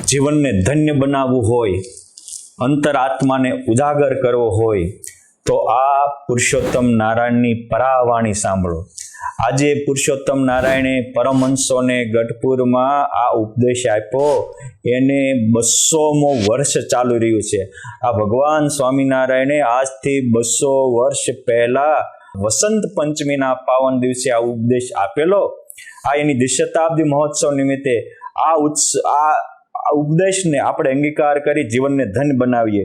જીવનને ધન્ય બનાવવું હોય, અંતરાત્માને ઉજાગર કરવો હોય તો આ પુરુષોત્તમ નારાયણની પરાવાણી સાંભળો. આજે પુરુષોત્તમ નારાયણે પરમહંસોને ગઢપુરમાં આ ઉપદેશ આપ્યો, એને 200મો વર્ષ ચાલુ રહ્યું છે. આ ભગવાન સ્વામિનારાયણે આજથી 200 વર્ષ પહેલા વસંત પંચમીના પાવન દિવસે આ ઉપદેશ આપેલો. આ એની દ્વિશતાબ્દી મહોત્સવ નિમિત્તે આ ઉપદેશને આપણે અંગીકાર કરી જીવનને ધન્ય બનાવીએ.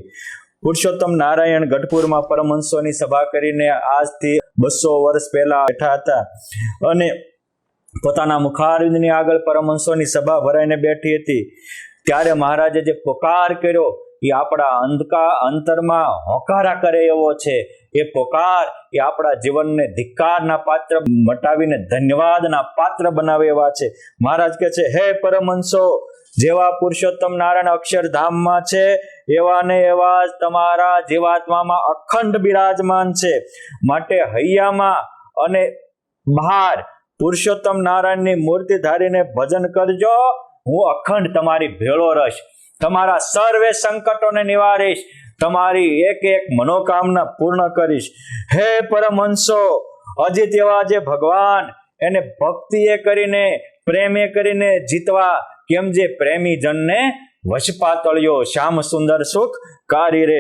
પુરુષોત્તમ નારાયણ ગઢપુરમાં પરમહંસોની સભા કરીને આજથી 200 વર્ષ પહેલા બેઠા હતા અને પોતાના મુખારવિંદની આગળ પરમહંસોની સભા ભરાઈને બેઠી હતી. ત્યારે મહારાજે જે પોકાર કર્યો એ આપણા અંતરમાં હોકારા કરે એવો છે. એ પોકાર એ આપણા જીવનને ધિક્કારના પાત્ર મટાવીને ધન્યવાદના પાત્ર બનાવે એવા છે. મહારાજ કહે છે, હે પરમહંસો, જેવા પુરુષોત્તમ નારાયણ અક્ષરધામમાં છે એવા ને એવા જ તમારા જીવાત્મામાં અખંડ બિરાજમાન છે. માટે હૈયામાં અને બહાર પુરુષોત્તમ નારાયણની મૂર્તિ ધારીને ભજન કરજો. હું અખંડ તમારી ભેળો રહીશ, તમારા સર્વે સંકટોને નિવારીશ, તમારી એક એક મનોકામના પૂર્ણ કરીશ. હે પરમહંસો, અજીત એવા જે ભગવાન એને ભક્તિએ કરીને પ્રેમે કરીને જીતવા, કેમ જે પ્રેમી જનને વશપાતળ્યો શ્યામ સુંદર સુખ કારી રે.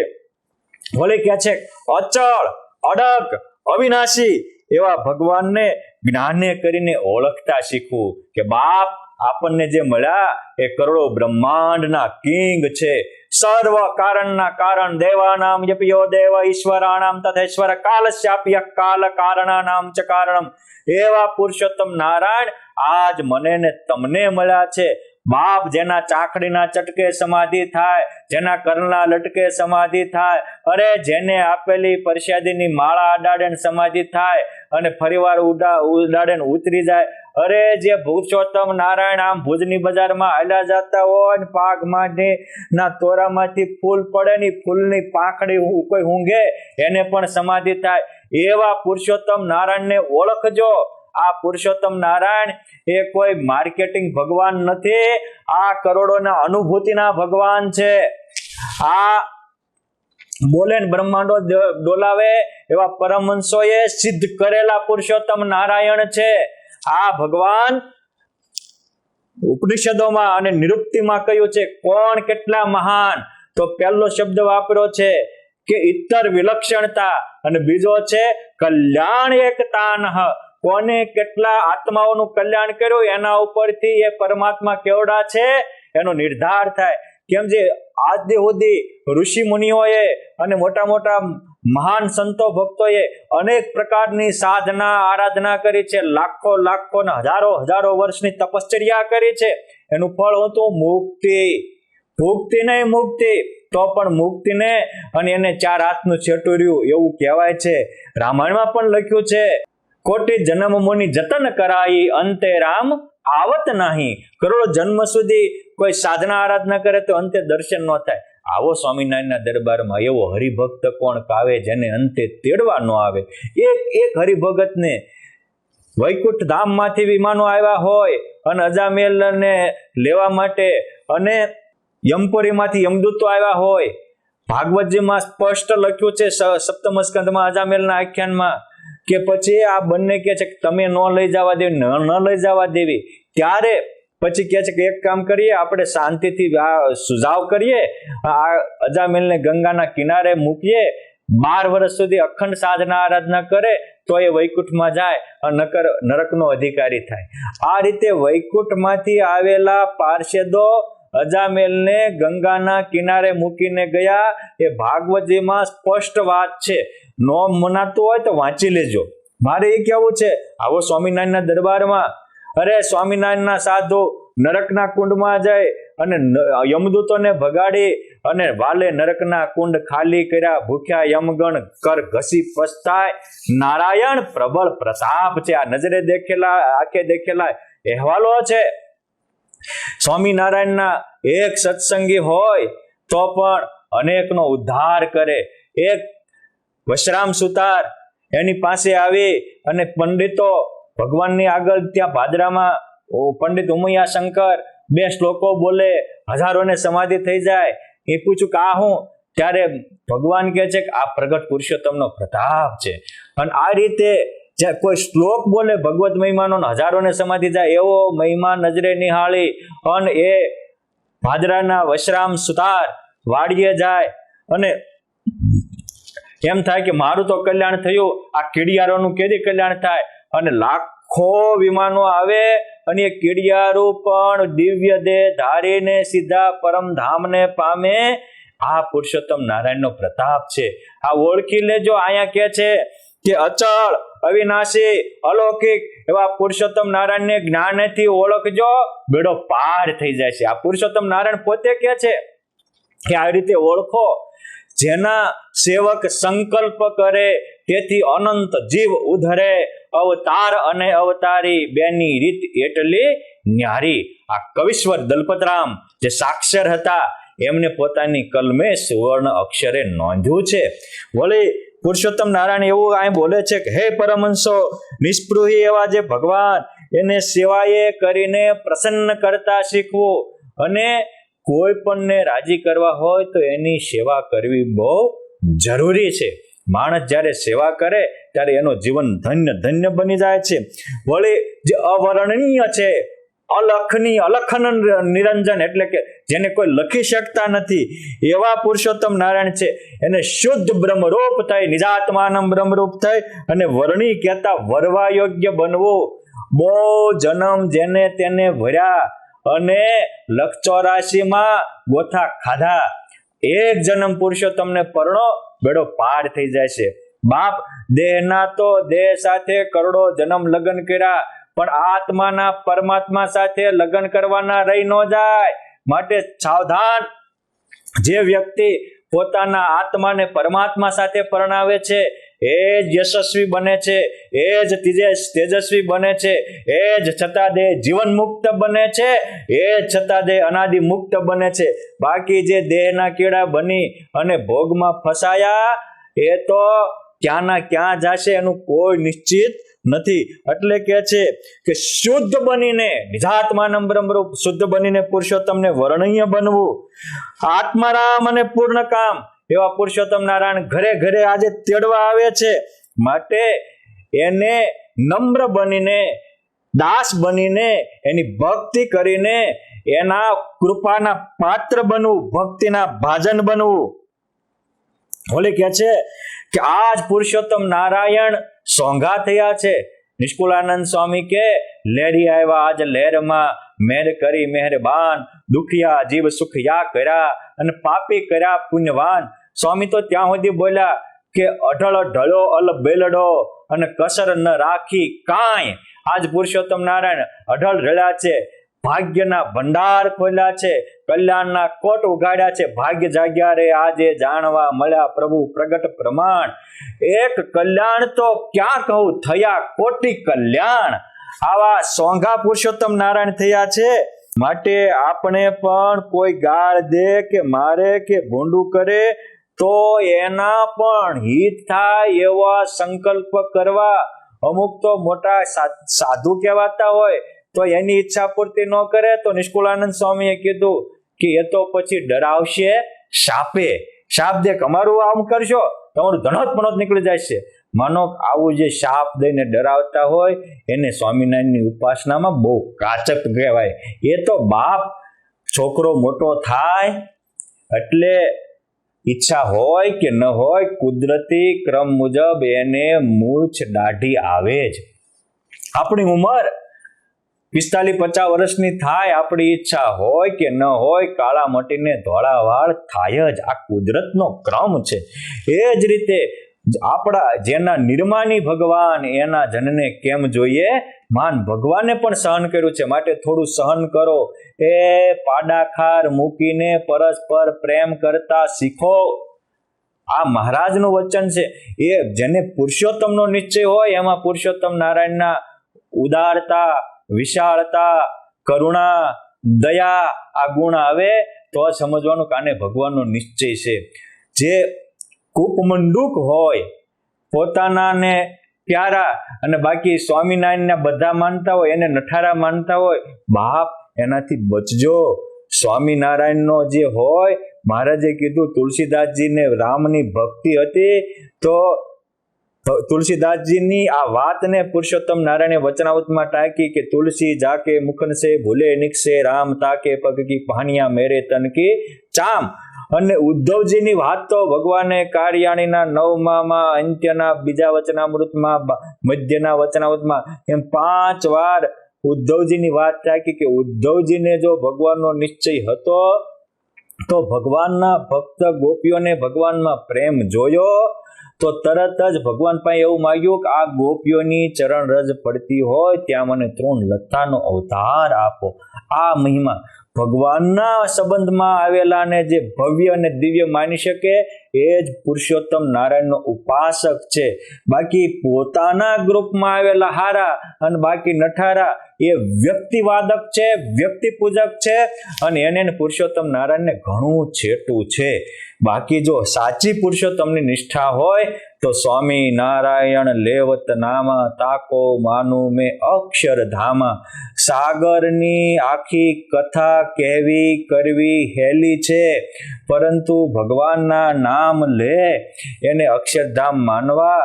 વળી કે છે અચળ અડગ અવિનાશી એવા ભગવાનને જ્ઞાને કરીને ઓળખતા શીખવું કે બાપ આપણને જે મળ્યા એ કરોડો બ્રહ્માંડના કિંગ છે. સર્વ કારણના કારણ દેવાનામ યપ્યો દેવ ઈશ્વરાણામ તથેશ્વર કાલસ્યાપ્ય કાલ કારણાનામ ચ કારણમ. એવા પુરુષોત્તમ નારાયણ આજ મને ને તમને મળ્યા છે. બાપ જેના ચાકડીના ચટકે સમાધિ થાય, જેના કરણા લટકે સમાધિ થાય, અરે જેને આપેલી પરસાદીની માળા અડાડે સમાધિ થાય અને ફરીવાર ઉડાડે ઉતરી જાય. અરે જે પુરુષોત્તમ નારાયણ આમ ભુજની બજારમાં હાલ્યા જતા હોય ને પાકમાંથી ના તોરામાંથી ફૂલ પડે ને ફૂલની પાંખડી કોઈ ઊંઘે એને પણ સમાધિ થાય. એવા પુરુષોત્તમ નારાયણને ઓળખજો. આ પુરુષોત્તમ નારાયણ એ કોઈ માર્કેટિંગ ભગવાન નથી, આ કરોડોના અનુભૂતિના ભગવાન છે. આ બોલે ને બ્રહ્માંડો ડોલાવે એવા પરમહંસોએ સિદ્ધ કરેલા પુરુષોત્તમ નારાયણ છે. આ ભગવાન ઉપનિષદોમાં અને નિરુક્તિમાં કહ્યું છે કોણ કેટલા મહાન. તો પહેલો શબ્દ વાપર્યો છે કે ઇતર વિલક્ષણતા અને બીજો છે કલ્યાણ એકતાનઃ. કોને કેટલા આત્માઓનું કલ્યાણ કર્યું એના ઉપરથી એ પરમાત્મા કેવડા છે એનો નિર્ધાર થાય. કેમ જે આજ સુધી ઋષિ મુનિઓએ અને મોટા મોટા મહાન સંતો ભક્તોએ અનેક પ્રકારની સાધના આરાધના કરી છે, લાખો લાખો ને હજારો હજારો વર્ષની તપશ્ચર્યા કરી છે. એનું ફળ હતું મુક્તિ. ભુક્તિ નહીં મુક્તિ, તો પણ મુક્તિને અને એને 4 હાથનું છેટું રહ્યું એવું કહેવાય છે. રામાયણમાં પણ લખ્યું છે કોટી જન્મ મુનિ જતન કરાઈ અંતે રામ આવત નહીં. કરોડો જન્મ સુધી કોઈ સાધના આરાધના કરે તો અંતે દર્શન ન થાય. આવો સ્વામિનારાયણના દરબારમાં એવો હરિભક્ત કોણ કાવે જેને અંતે તેડવા ન આવે. એક હરિભગતને વૈકુંઠ ધામમાંથી વિમાનો આવ્યા હોય અને અજામેલને લેવા માટે અને યમપુરીમાંથી યમદૂતો આવ્યા હોય. ભાગવતજીમાં સ્પષ્ટ લખ્યું છે સપ્તમ સ્કંધમાં અજામેલના આખ્યાનમાં કે પછી આ બંને કે છે કે તમે ન લઈ જવા દેવી, ન લઈ જવા દેવી. ત્યારે પછી કે છે કે એક કામ કરીએ, આપણે શાંતિથી આ સુઝાવ કરીએ, આ અજામેલને ગંગાના કિનારે મૂકીએ, 12 વર્ષ સુધી અખંડ સાધના આરાધના કરે તો એ વૈકુંઠમાં જાય અને નરકનો અધિકારી થાય. આ રીતે વૈકુંઠમાંથી આવેલા પાર્ષદો અજામેલને ગંગાના કિનારે મૂકીને ગયા. એ ભાગવતજીમાં સ્પષ્ટ વાત છે. નો મનાતું હોય તો વાંચી લેજો. મારે એ કહેવું છે આવો સ્વામિનારાયણના દરબારમાં, અરે સ્વામિનારાયણના સાધુ નરકના કુંડમાં જાય અને યમદૂતોને ભગાડી અને વાલે નરકના કુંડ ખાલી કર્યા. ભૂખ્યા યમગણ કર ઘસી પસ્તાય. નારાયણ પ્રબળ પ્રતાપ છે. આ નજરે દેખેલા આંખે દેખેલા અહેવાલો છે. સ્વામિનારાયણના એક સત્સંગી હોય તો પણ અનેકનો ઉદ્ધાર કરે. એક વશરામ સુતાર એની પાસે આવી અને પંડિતો ભગવાનની આગળ ત્યાં ભાદરામાં પંડિત ઉમૈયા શંકર 2 શ્લોકો બોલે, હજારોને સમાધિ થઈ જાય. એ પૂછ્યું કે આ હું? ત્યારે ભગવાન કહે છે કે આ પ્રગટ પુરુષોત્તમનો પ્રતાપ છે. અને આ રીતે કોઈ શ્લોક બોલે ભગવત મહિમાનો, હજારોને સમાધિ જાય, એવો મહિમા નજરે નિહાળી અને એ ભાદરાના વશરામ સુતાર વાડીએ જાય અને એમ થાય કે મારું તો કલ્યાણ થયું, આ કીડિયારોનું કેદી કલ્યાણ થાય? અને લાખો વિમાનો આવે અને એ કીડિયારું પણ દિવ્ય દેહ ધારીને સીધા પરમધામને પામે. આ પુરુષોત્તમ નારાયણનો પ્રતાપ છે. આ ઓળખી લેજો. અહીંયા કે છે કે અચળ, અવિનાશી, અલૌકિક એવા પુરુષોત્તમ નારાયણને જ્ઞાનથી ઓળખજો, બેડો પાર થઈ જાય છે. આ પુરુષોત્તમ નારાયણ પોતે કે છે કે આ રીતે ઓળખો. જેના સેવક સંકલ્પ કરે તેથી અનંત જીવ ઉધરે, અવતાર અને અવતારી બેની રીત એટલી ન્યારી. આ કવિશ્વર દલપતરામ જે સાક્ષર હતા એમને પોતાની કલમે સુવર્ણ અક્ષરે નોંધ્યું છે. વળી પુરુષોત્તમ નારાયણ એવું અહીં બોલે છે કે હે પરમહંસો, નિષ્પૃહી એવા જે ભગવાન, એને સેવાએ કરીને પ્રસન્ન કરતા શીખવું. અને કોઈ પણને રાજી કરવા હોય તો એની સેવા કરવી બહુ જરૂરી છે. માણસ જ્યારે સેવા કરે ત્યારે એનું જીવન ધન્ય ધન્ય બની જાય છે. વળી જે અવર્ણનીય છે, અલખનીય, અલખન નિરંજન એટલે કે જેને કોઈ લખી શકતા નથી એવા પુરુષોત્તમ નારાયણ છે. એને શુદ્ધ બ્રહ્મરૂપ થઈ, નિજાત્માનમ બ્રહ્મરૂપ થઈ અને વર્ણી કહેતા વરવા યોગ્ય બનવું. બહુ જન્મ જેને તેને ભર્યા અને 184 ગોથા ખાધા. એક જન્મ પુરુષોત્તમને પરણો, બેડો પાર થઈ જાય છે. બાપ દેહના તો દેહ સાથે કરોડો જન્મ લગ્ન કર્યા, પણ આત્માના પરમાત્મા સાથે લગ્ન કરવાના રહી ન જાય. માટે સાવધાન. જે વ્યક્તિ પોતાના આત્માને પરમાત્મા સાથે પરણાવે છે એ જ યશસ્વી બને છે, એ જ તેજસ્વી બને છે, એ જ છતાં દેહ જીવન મુક્ત બને છે, એ જ છતાં દેહ અનાદિ મુક્ત બને છે. બાકી જે દેહના કીડા બની અને ભોગમાં ફસાયા એ તો ક્યાંના ક્યાં જશે એનું કોઈ નિશ્ચિત નથી. એટલે કે છે કે શુદ્ધ બનીને, નિજાત્માનમ બ્રહ્મરૂપ શુદ્ધ બનીને પુરુષોત્તમને વર્ણનીય બનવું. આત્મારામ અને પૂર્ણ કામ એવા પુરુષોત્તમ નારાયણ ઘરે ઘરે આજે તેડવા આવે છે. માટે એને નમ્ર બનીને, દાસ બનીને, એની ભક્તિ કરીને એના કૃપાના પાત્ર બનવું, ભક્તિના ભાજન બનવું. ઓલે કે છે કે આજ પુરુષોત્તમ નારાયણ સોંઘા થયા છે. નિષ્કુળાનંદ સ્વામી કે લેરી આવ્યા આજ લહેરમાં, મેર કરી મહેરબાન, દુખિયા જીવ સુખિયા કર્યા અને પાપી કર્યા પુણ્યવાન. સ્વામી તો ત્યાં સુધી બોલ્યા કે અઢળ ઢળો અલ બેલડો અને કસર ન રાખી કાંઈ. આજ પુરુષોત્તમ નારાયણ અઢળ ઢળ્યા છે, ભાગ્યના ભંડાર ખોલ્યા છે, કલ્યાણના કોટ ઉગાડ્યા છે. ભાગ્ય જાગ્યા રે આજે જાણવા મળ્યા પ્રભુ પ્રગટ પ્રમાણ. એક કલ્યાણ તો ક્યાં કહું, થયા કોટી કલ્યાણ. આવા સોંઘા પુરુષોત્તમ નારાયણ થયા છે. માટે આપણે પણ કોઈ ગાળ દે કે મારે કે ભૂંડું કરે તો એના પણ હિત થાય એવા સંકલ્પ કરવા. અમુક તો મોટા સાધુ કહેવાતા હોય તો એની ઈચ્છા પૂર્તિ ન કરે તો નિષ્કુળાનંદ સ્વામીએ કીધું કે એ તો પછી ડરાવશે શાપે. શાપ દે કે અમારું આમ કરશો તમારું ધનોત પનોત નીકળી જાય છે. માનો આવું જે શાપ દઈને ડરાવતા હોય એને સ્વામિનારાયણની ઉપાસનામાં બહુ કાચક કહેવાય. એ તો બાપ છોકરો મોટો થાય એટલે ઈચ્છા હોય કે ન હોય કુદરતી ક્રમ મુજબ એને મૂછ દાઢી આવે જ. આપણી ઉંમર 45-50 વર્ષની થાય, આપણી ઈચ્છા હોય કે ન હોય કાળા મટીને ધોળા વાળ થાય જ. આ કુદરતનો ક્રમ છે. એ જ રીતે આપણા જેના નિર્માની ભગવાન એના જનને કેમ જોઈએ માન. ભગવાને પણ સહન કર્યું છે, માટે થોડું સહન કરો. એ પાડાખાર મૂકીને પરસ્પર પ્રેમ કરતા શીખો. આ મહારાજનું વચન છે. એ જેને પુરુષોત્તમનો નિશ્ચય હોય એમાં પુરુષોત્તમ નારાયણના ઉદારતા, વિશાળતા, કરુણા, દયા આ ગુણ આવે તો સમજવાનું કે આને ભગવાનનો નિશ્ચય છે. જે કૂપમંડુક હોય, પોતાનાને પ્યારા અને બાકી સ્વામિનારાયણના બધા માનતા હોય એને નઠારા માનતા હોય, બાપ એનાથી બચજો. સ્વામિનારાયણનો જે હોય, મહારાજે કીધું તુલસીદાસજીને રામની ભક્તિ હતી, તો તુલસીદાસજીની આ વાતને પુરુષોત્તમ નારાયણે વચનાવતમાં ટાંકી કે તુલસી જાકે મુખન સે ભૂલે નિકસે રામ તાકે પગ કી પહાનિયા મેરે તન કી ચામ. અને ઉદ્ધવજીની વાત તો ભગવાને કાર્યાણીના 9મા અંત્યના બીજા વચનામૃતમાં, મધ્યના વચનામૃતમાં એમ 5 વાર ઉદ્ધવજીની વાત ટાંકી કે ઉદ્ધવજીને જો ભગવાનનો નિશ્ચય હતો તો ભગવાનના ભક્ત ગોપીઓને ભગવાનમાં પ્રેમ જોયો તો તરત જ ભગવાન પાસે એવું માગ્યું કે આ ગોપીઓની ચરણ રજ પડતી હોય ત્યાં મને 3 લતાનો અવતાર આપો. આ મહિમા ભગવાનના સંબંધમાં આવેલા ને જે ભવ્ય અને દિવ્ય માની શકે એ જ પુરુષોત્તમ નારાયણનો ઉપાસક છે. બાકી પોતાના ગ્રુપમાં આવેલા હારા અને બાકી નઠારા એ વ્યક્તિવાદક છે, વ્યક્તિ પૂજક છે, અને એને પુરુષોત્તમ નારાયણને ઘણું છેટું છે. બાકી જો સાચી પુરુષોત્તમની નિષ્ઠા હોય તો સ્વામી નારાયણ લેવત નામા તાકો માનું મેં અક્ષરધામા. સાગરની આખી કથા કહેવી કરવી હેલી છે, પરંતુ ભગવાનના નામ લે એને અક્ષરધામ માનવા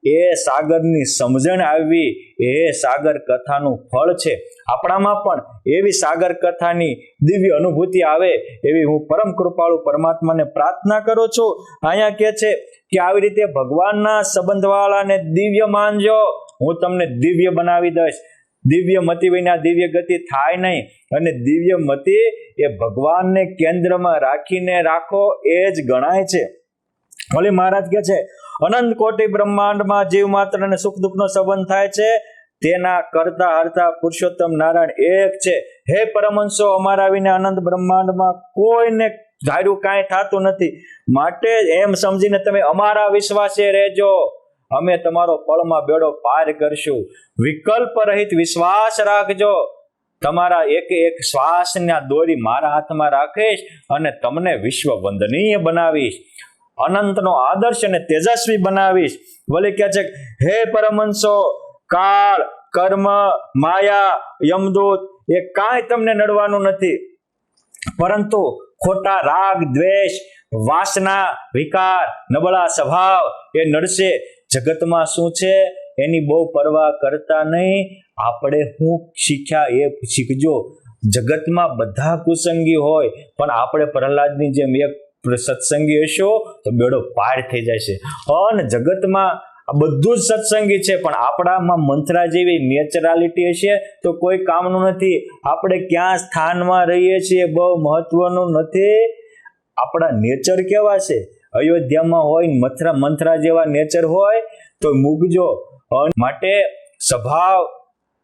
એ સાગરની સમજણ આવવી એ સાગર કથાનું ફળ છે. આપણામાં પણ એવી સાગર કથાની દિવ્ય અનુભૂતિ આવે એવી હું પરમ કૃપાળુ પરમાત્માને પ્રાર્થના કરું છું. અહીંયા કહે છે કે આવી રીતે ભગવાનના સંબંધવાળાને દિવ્ય માનજો, હું તમને દિવ્ય બનાવી દઈશ. દિવ્ય મતિ વિના દિવ્ય ગતિ થાય નહીં, અને દિવ્ય મતિ એ ભગવાનને કેન્દ્રમાં રાખીને રાખો એ જ ગણાય છે. ઓલી મહારાજ કહે છે અનંત કોટી બ્રહ્માંડમાં જીવ માત્ર અને સુખ દુઃખનો સંબંધ થાય છે, તેના કરતા હરતા પુરુષોત્તમ નારાયણ એક છે. હે પરમહંસો, અમારા વિના અનંત બ્રહ્માંડમાં કોઈને ધાર્યું કાંઈ થતું નથી, માટે એમ સમજીને તમે અમારા વિશ્વાસે રહેજો, અમે તમારો પળમાં બેડો પાર કરશું. વિકલ્પ રહિત વિશ્વાસ રાખજો, તમારા એક એક શ્વાસના દોરી મારા હાથમાં રાખીશ અને તમને વિશ્વ વંદનીય બનાવીશ, અનંતનો આદર્શ અને તેજસ્વી બનાવીશ. વળી કહે છે હે પરમહંસો, કાળ, કર્મ, માયા, યમદૂત એ કાંઈ તમને નડવાનું નથી, પરંતુ ખોટા રાગ, દ્વેષ, વાસના, વિકાર, નબળા સ્વભાવ એ નડશે. જગતમાં શું છે એની બહુ પરવા કરતા નહીં, આપણે શું શીખ્યા એ શીખજો. જગતમાં બધા કુસંગી હોય, પણ આપણે પ્રહલાદની જેમ એક સત્સંગી હશો તો બેડો પાર થઈ જશે. અને જગતમાં બધું જ સત્સંગી છે, પણ આપણામાં મંત્રા જેવી નેચરાલિટી હશે તો કોઈ કામનું નથી. આપણે ક્યાં સ્થાનમાં રહીએ છીએ બહુ મહત્વનું નથી, આપણા નેચર કેવા છે. અયોધ્યામાં હોય મંત્રા જેવા નેચર હોય તો મૂકજો. માટે સ્વભાવ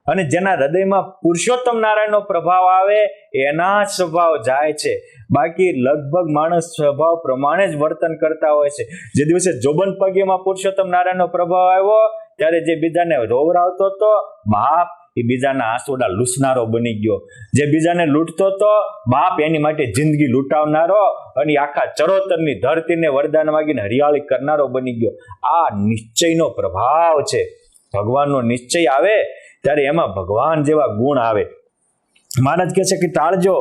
અને જેના હૃદયમાં પુરુષોત્તમ નારાયણનો પ્રભાવ આવે એના સ્વભાવ જાય છે. બાકી લગભગ માણસ સ્વભાવ પ્રમાણે જ વર્તન કરતા હોય છે. જે દિવસે જોબન પગીમાં પુરુષોત્તમ નારાયણનો પ્રભાવ આવ્યો ત્યારે જે બીજાને રોવરાવતો હતો બાપ એ બીજાના આંસુડા લૂસનારો બની ગયો. જે બીજાને લૂંટતો હતો બાપ એની માટે જિંદગી લૂંટાવનારો અને આખા ચરોતરની ધરતીને વરદાન માગીને હરિયાળી કરનારો બની ગયો. આ નિશ્ચયનો પ્રભાવ છે. ભગવાનનો નિશ્ચય આવે ત્યારે એમાં ભગવાન જેવા ગુણ આવે. મહારાજ કહે છે કે ટાળજો,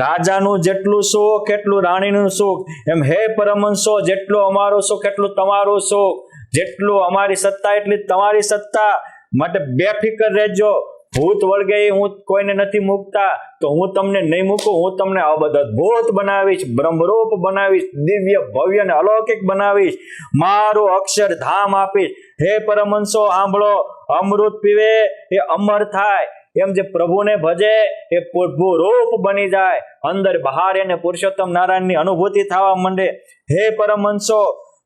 રાજાનું જેટલું સુખ એટલું રાણીનું સુખ, એમ હે પરમહંસો જેટલું અમારું સુખ એટલું તમારું સુખ, જેટલું અમારી સત્તા એટલી તમારી સત્તા, માટે બેફિકર રહેજો. ભૂત વળગે હું કોઈને નથી મૂકતા, તો હું તમને નહીં મૂકું, હું તમને અદ્ભુત બનાવીશ, બ્રહ્મરૂપ બનાવીશ, દિવ્ય ભવ્ય અને અલૌકિક બનાવીશ, મારું અક્ષરધામ આપીશ. હે પરમહંસો સાંભળો, અમૃત પીવે એ અમર થાય, એમ જે પ્રભુને ભજે એ પ્રભુ રૂપ બની જાય, અંદર બહાર એને પુરુષોત્તમ નારાયણની અનુભૂતિ થવા માંડે. હે પરમહંસો,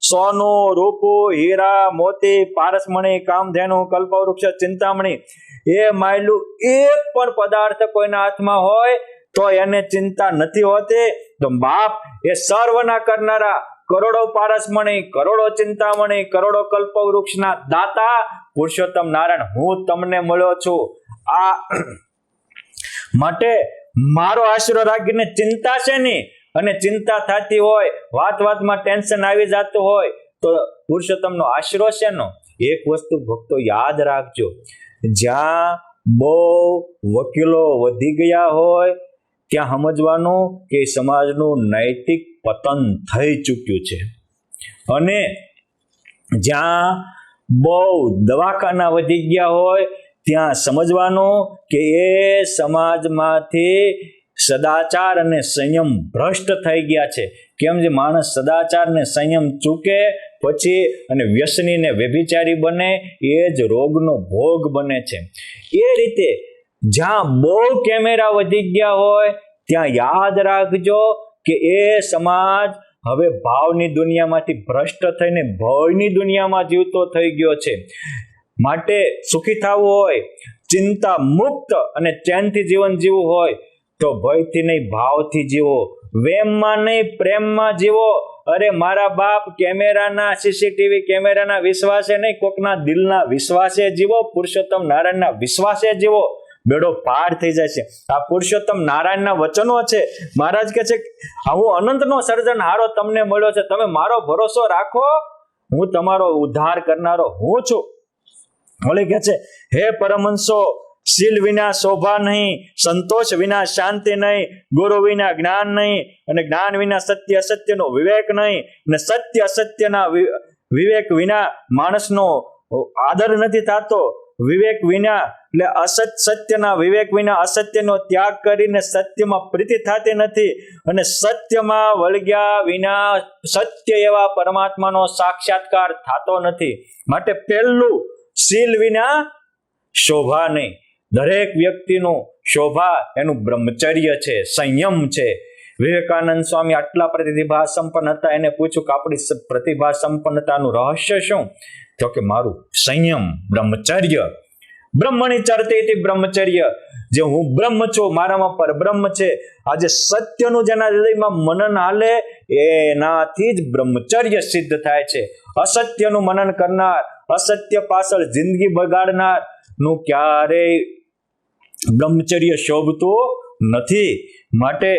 સોનું, રૂપું, હીરા, મોતી, પારસમણી, કામધેનુ, કલ્પવૃક્ષ, ચિંતામણી એ માયલું એક પણ પદાર્થ કોઈના હાથમાં હોય તો એને ચિંતા નથી હોતી. તો બાપ એ સર્વના કરનારા, કરોડો પારસમણી, કરોડો ચિંતામણી, કરોડો કલ્પવૃક્ષના દાતા પુરુષોત્તમ નારાયણ હું તમને મળ્યો છું. આ માટે મારો આશરો રાખીને ચિંતા છે નહીં, અને ચિંતા થતી હોય, વાતમાં ટેન્શન આવી જતું હોય તો પુરુષોત્તમનો આશરો છે નો. એક વસ્તુ ભક્તો યાદ રાખજો, જ્યાં બહુ વકીલો વધી ગયા હોય ત્યાં સમજવાનું કે સમાજનું નૈતિક પતન થઈ ચૂક્યું છે. અને જ્યાં બહુ દવાખાના વધી ગયા હોય ત્યાં સમજવાનું કે એ સમાજમાંથી સદાચાર અને સંયમ ભ્રષ્ટ થઈ ગયા છે. કેમ જે માણસ સદાચાર ને સંયમ ચૂકે પછી અને વ્યસની ને વ્યભિચારી બને એ જ રોગનો ભોગ બને છે. એ રીતે જ્યાં બહુ કેમેરા વધી ગયા હોય ત્યાં યાદ રાખજો કે એ સમાજ હવે ભાવની દુનિયામાંથી ભ્રષ્ટ થઈને ભયની દુનિયામાં જીવતો થઈ ગયો છે. માટે સુખી થવું હોય, ચિંતા મુક્ત અને ચેનથી જીવન જીવવું હોય તો ભયથી નહીં ભાવથી જીવો, વેમમાં નહીં પ્રેમમાં જીવો. અરે મારા બાપ કેમેરાના સીસીટીવી કેમેરાના વિશ્વાસે નહીં, કોકના દિલના વિશ્વાસે જીવો, પુરુષોત્તમ નારાયણના વિશ્વાસે જીવો, બેડો પાર થઈ જાય છે. આ પુરુષોત્તમ નારાયણના વચનો છે. મહારાજ કહે છે હું અનંતનો સર્જનહારો તમને મળ્યો છે, તમે મારો ભરોસો રાખો, હું તમારો ઉદ્ધાર કરનારો હું છું. ઓલે કહે છે હે પરમહંસો, શીલ વિના શોભા નહીં, સંતોષ વિના શાંતિ નહીં, ગુરુ વિના જ્ઞાન નહીં, અને જ્ઞાન વિના સત્ય અસત્યનો વિવેક નહીં, અને સત્ય અસત્યના વિવેક વિના માણસનો આદર નથી થતો. વિવેક વિના એટલે સત્યના વિવેક વિના અસત્યનો ત્યાગ કરીને સત્યમાં પ્રીતિ થતી નથી, અને સત્યમાં વળગ્યા વિના સત્ય એવા પરમાત્માનો સાક્ષાત્કાર થતો નથી. માટે પહેલું શીલ વિના શોભા નહીં. દરેક વ્યક્તિનું શોભા એનું બ્રહ્મચર્ય છે, સંયમ છે. વિવેકાનંદ સ્વામી આટલા પ્રતિભા સંપન્ન હતા, એને પૂછ્યું કે આપણી પ્રતિભા સંપન્નતાનું રહસ્ય શું? તો કે મારું સંયમ, બ્રહ્મચર્ય. બ્રહ્મણી ચરતી બ્રહ્મચર્ય. જે હું બ્રહ્મ છું, મારામાં પરબ્રહ્મ છે. આજે સત્યનું જેના હૃદયમાં મનન હાલે એનાથી જ બ્રહ્મચર્ય સિદ્ધ થાય છે. અસત્યનું મનન કરનાર, અસત્ય પાછળ જિંદગી બગાડનાર નું ક્યારેય બ્રહ્મચર્ય શોભતું નથી. માટે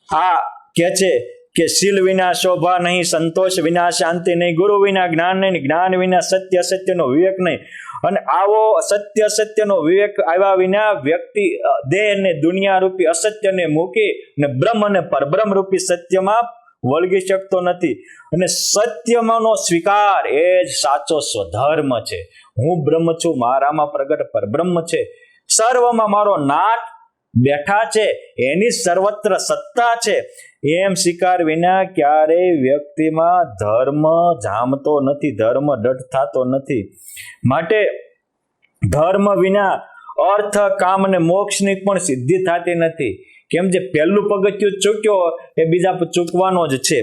આ કે છે કે શીલ વિના શોભા નહીં, સંતોષ વિના શાંતિ નહીં, ગુરુ વિના જ્ઞાન નહીં, જ્ઞાન વિના સત્ય અસત્યનો વિવેક નહીં. અને આવો સત્ય અસત્યનો વિવેક આવ્યા વિના વ્યક્તિ દેહ ને દુનિયા રૂપી અસત્યને મૂકી ને બ્રહ્મ અને પરબ્રહ્મ રૂપી સત્યમાં વળગી શકતો નથી. અને સત્યમાંનો સ્વીકાર એ જ સાચો સ્વધર્મ છે. હું બ્રહ્મ છું, મારામાં પ્રગટ પરબ્રહ્મ છે, સર્વમાં મારો નાથ બેઠા છે, એની સર્વત્ર સત્તા છે, એમ સ્વીકાર વિના ક્યારેય વ્યક્તિમાં ધર્મ જામતો નથી, ધર્મ દઢ થતો નથી. માટે ધર્મ વિના અર્થ, કામ અને મોક્ષની પણ સિદ્ધિ થતી નથી. કેમ જે પહેલું પગથિયું ચૂક્યો એ બીજા ચૂકવાનો જ છે.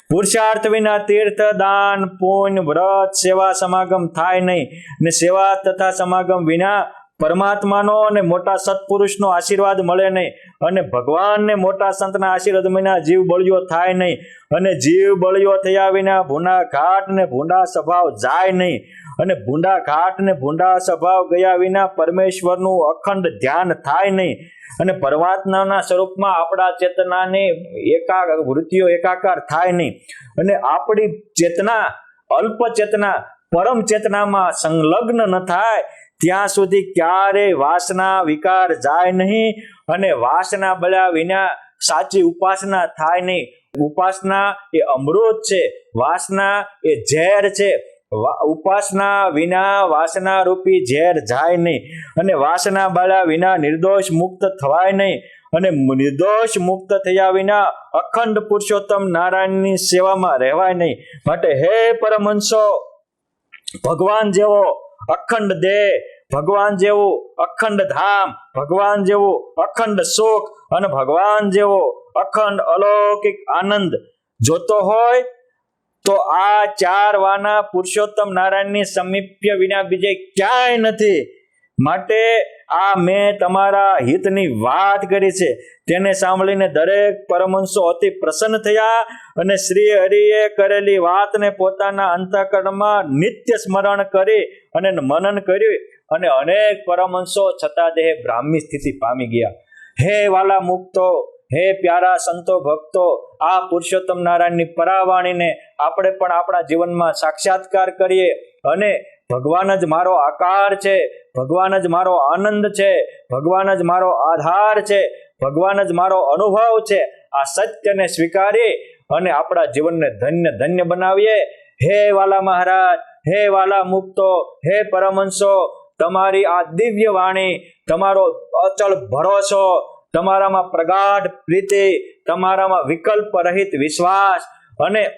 પુરુષાર્થ વિના તીર્થ, દાન, પુણ્ય, વ્રત, સેવા સમાગમ થાય નહીં. ને સેવા તથા સમાગમ વિના પરમાત્માનો અને મોટા સત્પુરુષનો આશીર્વાદ મળે નહીં. અને ભગવાનને મોટા સંતના આશીર્વાદ વિના જીવ બળિયો થાય નહીં. અને જીવ બળિયો થયા વિના ભૂંડા ઘાટ ને ભૂંડા સ્વભાવ જાય નહીં. અને ભૂંડા ઘાટ ને ભૂંડા સ્વભાવ ગયા વિના પરમેશ્વરનું અખંડ ધ્યાન થાય નહીં. અને પરમાત્માના સ્વરૂપમાં આપણા ચેતનાની વૃત્તિઓ એકાકાર થાય નહીં. અને આપણી ચેતના અલ્પ ચેતના પરમ ચેતનામાં સંલગ્ન ન થાય ત્યાં સુધી ક્યારેય વાસના વિકાર જાય નહીં. અને વાસના બળ્યા વિના સાચી ઉપાસના થાય નહીં. ઉપાસના એ અમૃત છે, વાસના એ ઝેર છે. ઉપાસના વિના વાસના રૂપી ઝેર જાય નહીં. અને વાસના બળ્યા વિના નિર્દોષ મુક્ત થવાય નહીં. અને નિર્દોષ મુક્ત થયા વિના અખંડ પુરુષોત્તમ નારાયણની સેવામાં રહેવાય નહીં. માટે હે પરમહંસો, ભગવાન જેવો અખંડ દેહ, ભગવાન જેવું અખંડ ધામ, ભગવાન જેવું અખંડ સુખ અને ભગવાન જેવો અખંડ અલૌકિક આનંદ જોતો હોય તો આ ચાર વાના પુરુષોત્તમ નારાયણની સમીપ્ય વિના બીજે ક્યાંય નથી. માટે આ મેં તમારા હિતની વાત કરી છે, તેને સાંભળીને દરેક પરમહંસો અતિ પ્રસન્ન થયા અને શ્રી હરિએ કરેલી વાતને પોતાના અંતઃકરણમાં નિત્ય સ્મરણ કરી અને મનન કર્યું. અને અનેક પરમહંસો છતાં દેહ બ્રાહ્મી સ્થિતિ પામી ગયા. હે વાલા મુક્તો, હે પ્યારા સંતો ભક્તો, આ પુરુષોત્તમ નારાયણની પરાવાણીને આપણે પણ આપણા જીવનમાં સાક્ષાત્કાર કરીએ. અને ભગવાન જ મારો આકાર છે, ભગવાન જ મારો આનંદ છે, ભગવાન જ મારો આધાર છે, ભગવાન જ મારો અનુભવ છે, આ સત્યને સ્વીકારી અને આપણા જીવનને ધન્ય ધન્ય બનાવીએ. હે વાલા મહારાજ, હે વાલા મુક્તો, હે પરમહંસો, તમારી આ દિવ્ય વાણી, તમારો અચળ ભરોસો, તમારામાં પ્રગાઢ પ્રીતિ, તમારામાં વિકલ્પ રહિત વિશ્વાસ અને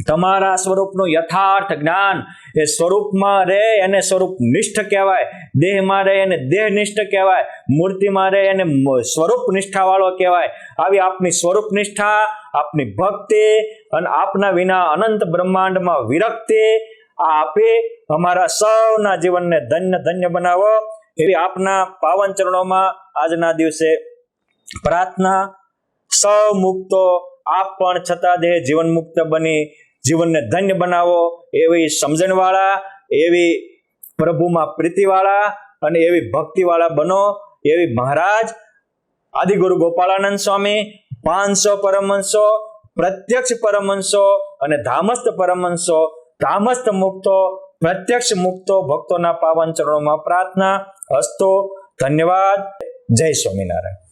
તમારા સ્વરૂપનું યથાર્થ જ્ઞાન, એ સ્વરૂપમાં રહે એને સ્વરૂપનિષ્ઠ કહેવાય, દેહમાં રહે એને દેહનિષ્ઠ કહેવાય, મૂર્તિમાં રહે એને સ્વરૂપ નિષ્ઠાવાળો કહેવાય. આવી આપની સ્વરૂપ નિષ્ઠા, આપની ભક્તિ અને આપના વિના અનંત બ્રહ્માંડમાં વિરક્તિ આ આપી અમારા સૌના જીવનને ધન્ય ધન્ય બનાવો એવી આપના પાવન ચરણોમાં આજના દિવસે પ્રાર્થના. સૌ મુક્તો આપ પણ છતાં દેહ જીવન મુક્ત બની જીવનને ધન્ય બનાવો એવી સમજણવાળા, એવી પ્રભુમાં પ્રીતિવાળા અને એવી ભક્તિવાળા બનો એવી મહારાજ આદિગુરુ ગોપાળાનંદ સ્વામી, 500 પરમહંસો, પ્રત્યક્ષ પરમહંસો અને ધામસ્થ પરમહંસો, ધામસ્થ મુક્તો, પ્રત્યક્ષ મુક્તો ભક્તોના પાવન ચરણોમાં પ્રાર્થના. અસ્તુ. ધન્યવાદ. જય સ્વામિનારાયણ.